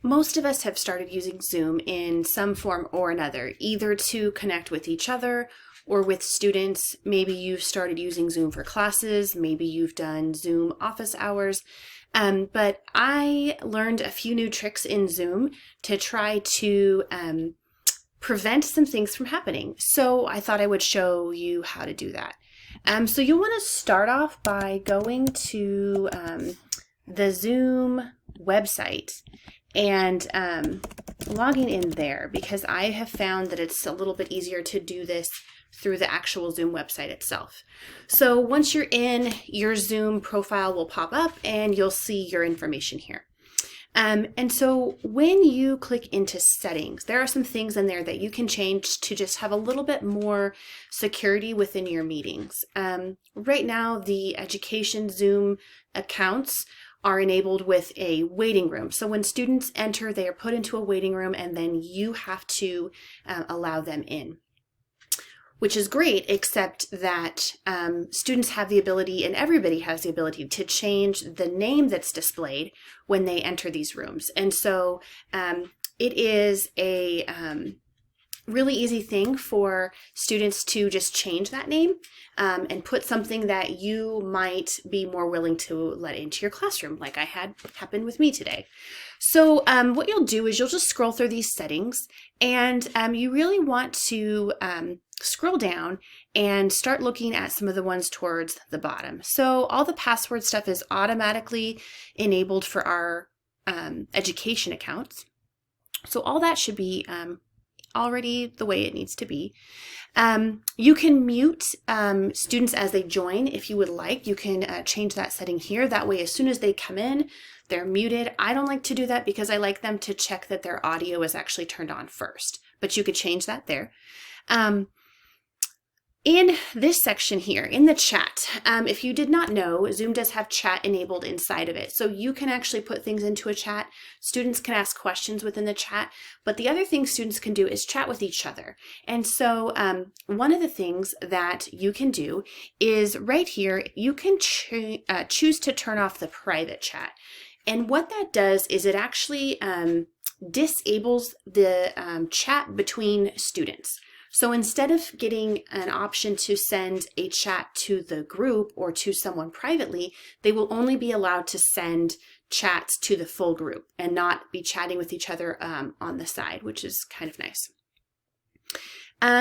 most of us have started using Zoom in some form or another, either to connect with each other or with students. Maybe you've started using Zoom for classes, maybe you've done Zoom office hours. But I learned a few new tricks in Zoom to try to prevent some things from happening. So I thought I would show you how to do that. So you'll want to start off by going to the Zoom website and logging in there, because I have found that it's a little bit easier to do this through the actual Zoom website itself. So once you're in, your Zoom profile will pop up and you'll see your information here. And so when you click into settings, there are some things in there that you can change to just have a little bit more security within your meetings. Right now, the education Zoom accounts are enabled with a waiting room. So when students enter, they are put into a waiting room and then you have to allow them in, which is great, except that students have the ability, and everybody has the ability, to change the name that's displayed when they enter these rooms. And so it is a really easy thing for students to just change that name and put something that you might be more willing to let into your classroom, like I had happen with me today. So what you'll do is you'll just scroll through these settings, and you really want to scroll down and start looking at some of the ones towards the bottom. So all the password stuff is automatically enabled for our education accounts. So all that should be already the way it needs to be. You can mute students as they join if you would like. You can change that setting here. That way, as soon as they come in, they're muted. I don't like to do that because I like them to check that their audio is actually turned on first, but you could change that there. In this section here, in the chat, if you did not know, Zoom does have chat enabled inside of it. So you can actually put things into a chat. Students can ask questions within the chat, but the other thing students can do is chat with each other. And so one of the things that you can do is right here, you can choose to turn off the private chat. And what that does is it actually disables the chat between students. So instead of getting an option to send a chat to the group or to someone privately, they will only be allowed to send chats to the full group and not be chatting with each other on the side, which is kind of nice.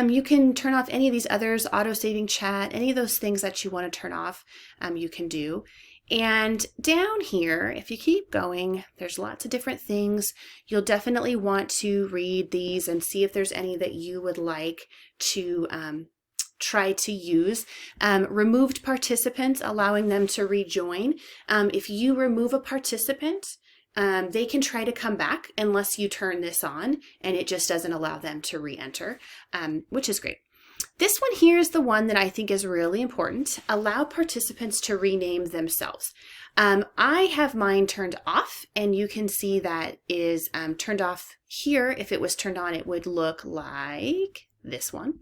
You can turn off any of these others, auto-saving chat, any of those things that you want to turn off, you can do. And down here, if you keep going, there's lots of different things. You'll definitely want to read these and see if there's any that you would like to try to use. Removed participants, allowing them to rejoin. If you remove a participant, they can try to come back unless you turn this on, and it just doesn't allow them to re-enter, which is great. This one here is the one that I think is really important. Allow participants to rename themselves. I have mine turned off, and you can see that is turned off here. If it was turned on, it would look like this one.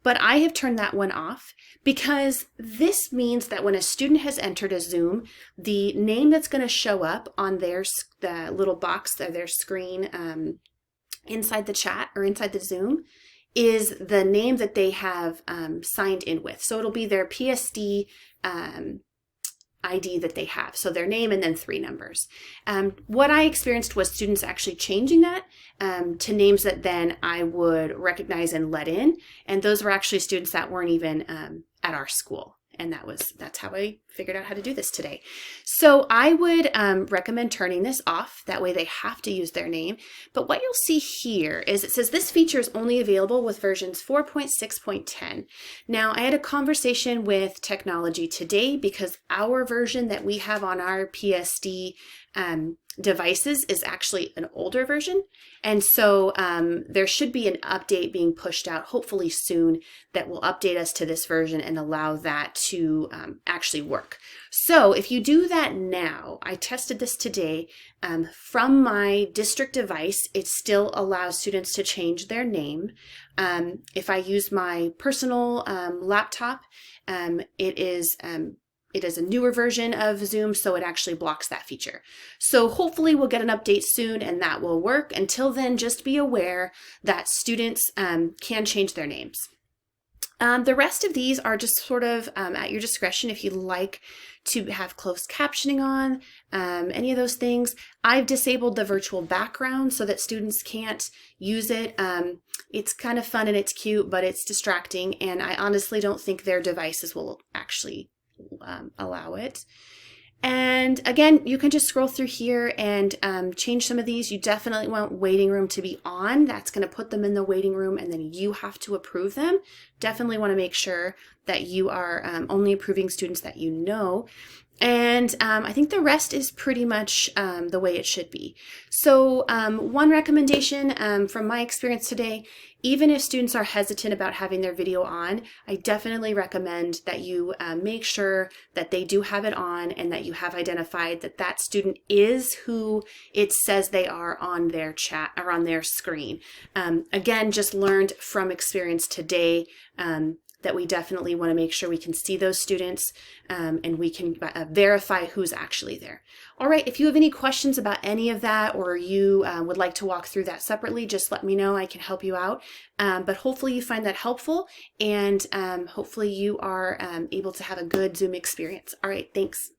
But I have turned that one off because this means that when a student has entered a Zoom, the name that's going to show up on the little box of their screen inside the chat or inside the Zoom is the name that they have signed in with. So it'll be their PSD ID that they have. So their name and then 3 numbers. What I experienced was students actually changing that to names that then I would recognize and let in. And those were actually students that weren't even at our school. And that's how I figured out how to do this today. So I would recommend turning this off. That way they have to use their name. But what you'll see here is it says this feature is only available with versions 4.6.10. Now, I had a conversation with technology today because our version that we have on our PSD devices is actually an older version. And so there should be an update being pushed out hopefully soon that will update us to this version and allow that to actually work. So if you do that now, I tested this today, from my district device, it still allows students to change their name. If I use my personal laptop, it is it is a newer version of Zoom, so it actually blocks that feature. So hopefully we'll get an update soon and that will work. Until then, just be aware that students can change their names. The rest of these are just sort of at your discretion if you like to have closed captioning on, any of those things. I've disabled the virtual background so that students can't use it. It's kind of fun and it's cute, but it's distracting, and I honestly don't think their devices will actually allow it. And again, you can just scroll through here and change some of these. You definitely want waiting room to be on. That's going to put them in the waiting room, and then you have to approve them. Definitely want to make sure that you are only approving students that you know. And I think the rest is pretty much the way it should be. So one recommendation from my experience today, even if students are hesitant about having their video on, I definitely recommend that you make sure that they do have it on and that you have identified that that student is who it says they are on their chat or on their screen. Again, just learned from experience today that we definitely want to make sure we can see those students and we can verify who's actually there. All right, if you have any questions about any of that, or you would like to walk through that separately, just let me know. I can help you out. But hopefully you find that helpful, and hopefully you are able to have a good Zoom experience. All right, thanks.